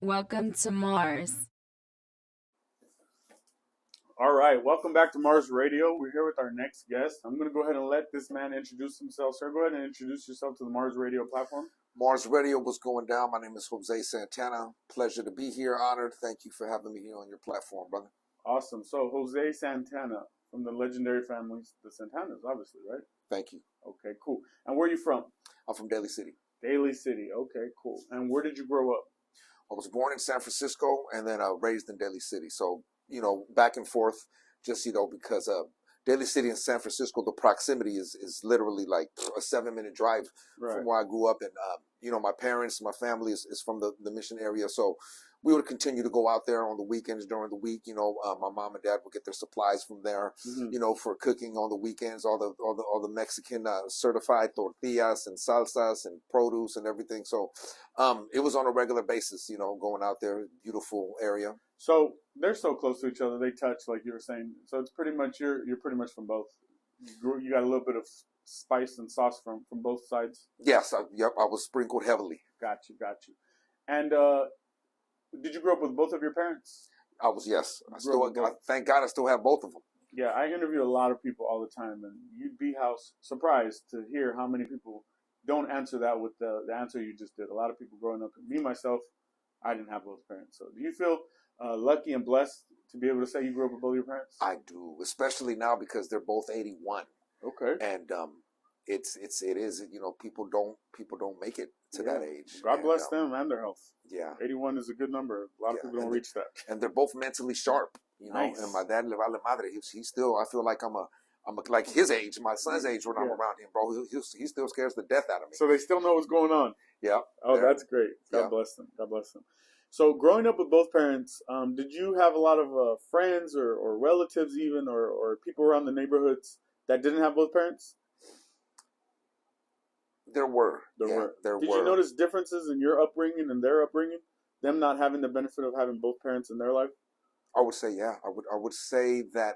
Welcome to Mars. All right, welcome back to Mars Radio. We're here with our next guest. I'm going to go ahead and let this man introduce himself. Sir, go ahead and introduce yourself to the Mars Radio platform. Mars Radio, what's going down? My name is Jose Santana. Pleasure to be here. Honored. Thank you for having me here on your platform, brother. Awesome. So, Jose Santana from the legendary families, the Santanas, obviously, right? Thank you. Okay, cool. And where are you from? I'm from Daly City. Daly City. Okay, cool. And where did you grow up? I was born in San Francisco and then raised in Daly City. So, back and forth, just, because Daly City and San Francisco, the proximity is literally like a 7-minute drive from where I grew up. And, my parents, my family is from the Mission area. So we would continue to go out there on the weekends during the week. My mom and dad would get their supplies from there, for cooking on the weekends, all the Mexican certified tortillas and salsas and produce and everything. So it was on a regular basis, going out there, beautiful area. So they're so close to each other, they touch, like you were saying. So it's pretty much, you're pretty much from both. You got a little bit of spice and sauce from both sides? Yes, I was sprinkled heavily. Got you. And did you grow up with both of your parents? Yes. Thank God I still have both of them. Yeah, I interview a lot of people all the time, and you'd be surprised to hear how many people don't answer that with the answer you just did. A lot of people growing up, me, myself, I didn't have both parents. So do you feel lucky and blessed to be able to say you grew up with both your parents? I do, especially now because they're both 81. Okay. And it is people don't make it to that age. God bless them and their health. Yeah. 81 is a good number. A lot of people don't reach that. And they're both mentally sharp, Nice. And my dad, le vale madre, he's still, I feel like I'm like his age, my son's age when I'm around him, bro. He still scares the death out of me. So they still know what's going on. Yeah. Oh, that's great. God bless them. God bless them. So growing up with both parents, did you have a lot of friends or relatives even or people around the neighborhoods that didn't have both parents? There were. Did you notice differences in your upbringing and their upbringing? Them not having the benefit of having both parents in their life? I would say, yeah. I would say that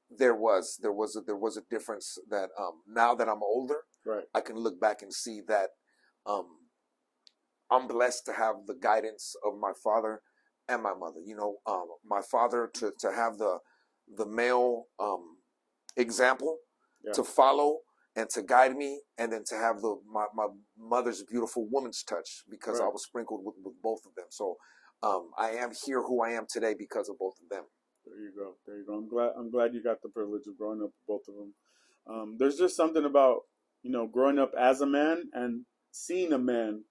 there was a difference that now that I'm older, right, I can look back and see that I'm blessed to have the guidance of my father and my mother. My father to have the male example to follow and to guide me, and then to have my mother's beautiful woman's touch because I was sprinkled with both of them. So I am here who I am today because of both of them. There you go. I'm glad you got the privilege of growing up with both of them. There's just something about growing up as a man and seeing a man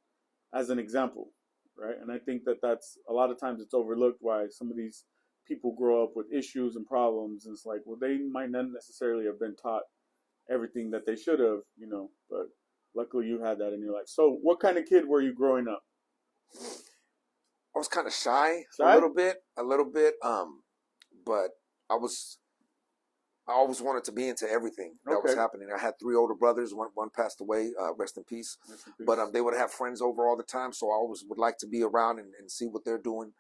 as an example, right? And I think that's a lot of times it's overlooked why some of these people grow up with issues and problems. And it's like, well, they might not necessarily have been taught everything that they should have, but luckily you had that in your life. So what kind of kid were you growing up? I was kind of shy? a little bit, but I always wanted to be into everything that was happening. I had 3 older brothers. One passed away, rest in peace. But they would have friends over all the time, so I always would like to be around and see what they're doing.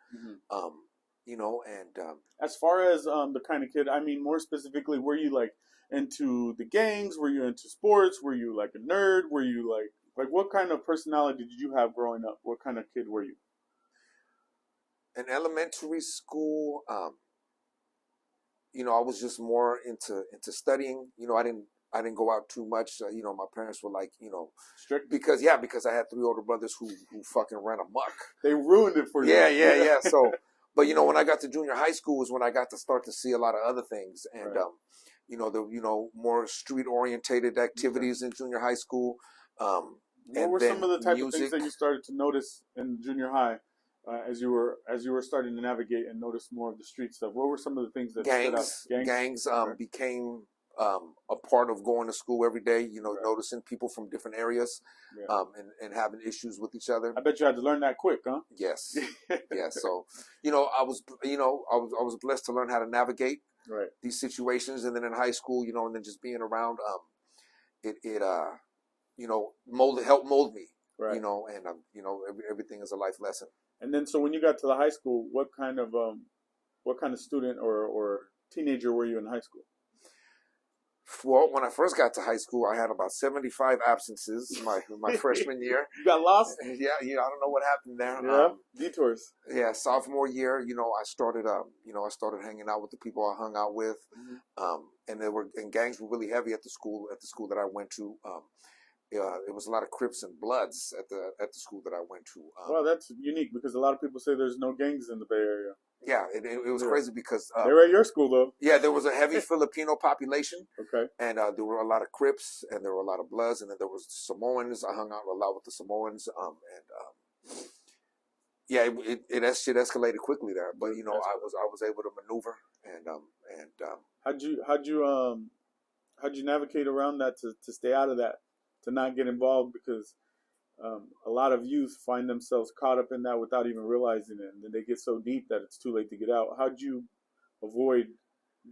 As far as the kind of kid, I mean, more specifically, were you like into the gangs? Were you into sports? Were you like a nerd? Were you like what kind of personality did you have growing up? What kind of kid were you? In elementary school, I was just more into studying. I didn't go out too much. My parents were like, strict because I had 3 older brothers who fucking ran amok. They ruined it for you. Yeah. So, but when I got to junior high school was when I got to start to see a lot of other things, and the more street orientated activities in junior high school. What were some of the type of things that you started to notice in junior high? As you were starting to navigate and notice more of the street stuff, what were some of the things that stood out? Gangs became a part of going to school every day. Noticing people from different areas, and having issues with each other. I bet you had to learn that quick, huh? Yes, yeah. So I was blessed to learn how to navigate these situations, and then in high school, and then just being around, helped mold me. Right. And everything is a life lesson. And then, so when you got to the high school, what kind of student or teenager were you in high school? Well, when I first got to high school, I had about 75 absences my freshman year. You got lost? Yeah, I don't know what happened there. Yeah, detours. Yeah, sophomore year, I started I started hanging out with the people I hung out with. And gangs were really heavy at the school that I went to. It was a lot of Crips and Bloods at the school that I went to. Well, that's unique because a lot of people say there's no gangs in the Bay Area. Yeah, it was crazy because they were at your school though. Yeah, there was a heavy Filipino population. Okay. And there were a lot of Crips and there were a lot of Bloods, and then there was Samoans. I hung out a lot with the Samoans. Yeah, it shit escalated quickly there, but I was able to maneuver how'd you navigate around that to stay out of that, to not get involved, because a lot of youth find themselves caught up in that without even realizing it, and then they get so deep that it's too late to get out. How'd you avoid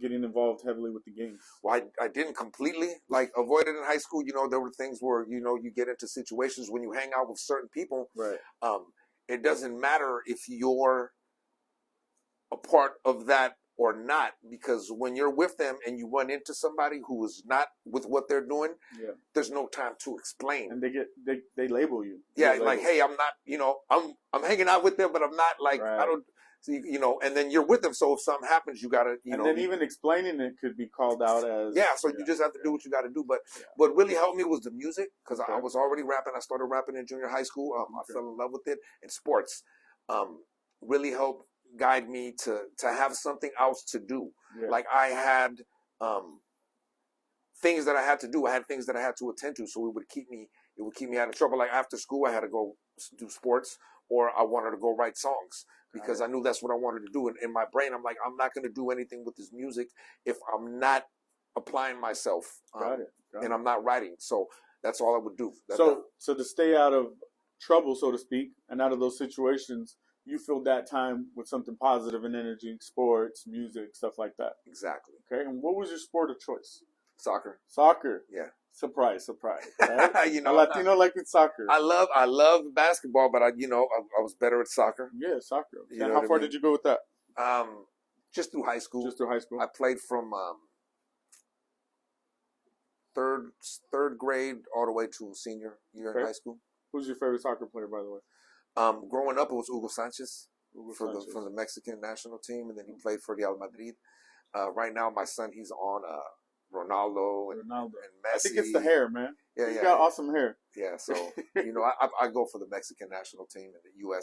getting involved heavily with the gangs? Well, I didn't completely avoid it in high school. There were things where you get into situations when you hang out with certain people. Right. It doesn't matter if you're a part of that or not, because when you're with them and you run into somebody who is not with what they're doing, there's no time to explain. And they label you. Yeah, like, hey, I'm not, I'm hanging out with them, but I'm not I don't, and then you're with them. So if something happens, you gotta, and then even explaining it could be called out as. Yeah, so you just have to do what you got to do. But what really helped me was the music, because I was already rapping. I started rapping in junior high school. I fell in love with it, and sports really helped guide me to have something else to do. Like I had things that I had to do. I had things that I had to attend to, so it would keep me out of trouble. Like after school, I had to go do sports, or I wanted to go write songs, because I knew that's what I wanted to do. And in my brain, I'm like, I'm not going to do anything with this music if I'm not applying myself. And I'm not writing. So that's all I would do. So to stay out of trouble, so to speak, and out of those situations, you filled that time with something positive and energy, sports, music, stuff like that. Exactly. Okay. And what was your sport of choice? Soccer. Soccer. Yeah. Surprise. Right? A Latino like it's soccer. I love basketball, but I was better at soccer. Yeah, soccer. And how far did you go with that? Just through high school. Just through high school. I played from third grade all the way to senior year in high school. Who's your favorite soccer player, by the way? Growing up, it was Hugo Sanchez from the Mexican national team, and then he played for Real Madrid. Right now, my son, he's on Ronaldo and Messi. I think it's the hair, man. Yeah, He's got awesome hair. Yeah, so I go for the Mexican national team in the U.S.